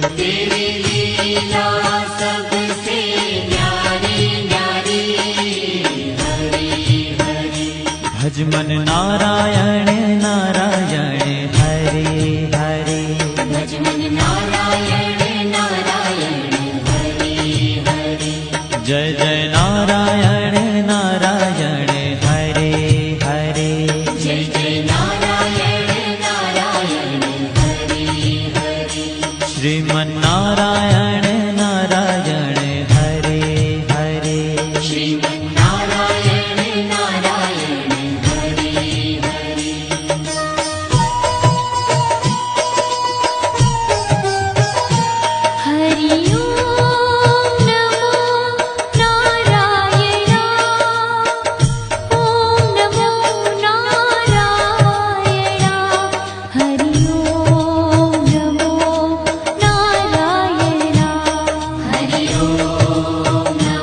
तेरी लीला सबसे न्यारी न्यारी। हरि हरि भज मन नारायण नारायण हरि हरि। भज मन नारायण नारायण हरि हरि। जय जय नारायण नारायण हरि हरि। जय जय नारायण नारायण हरि हरि। श्रीमन नारायण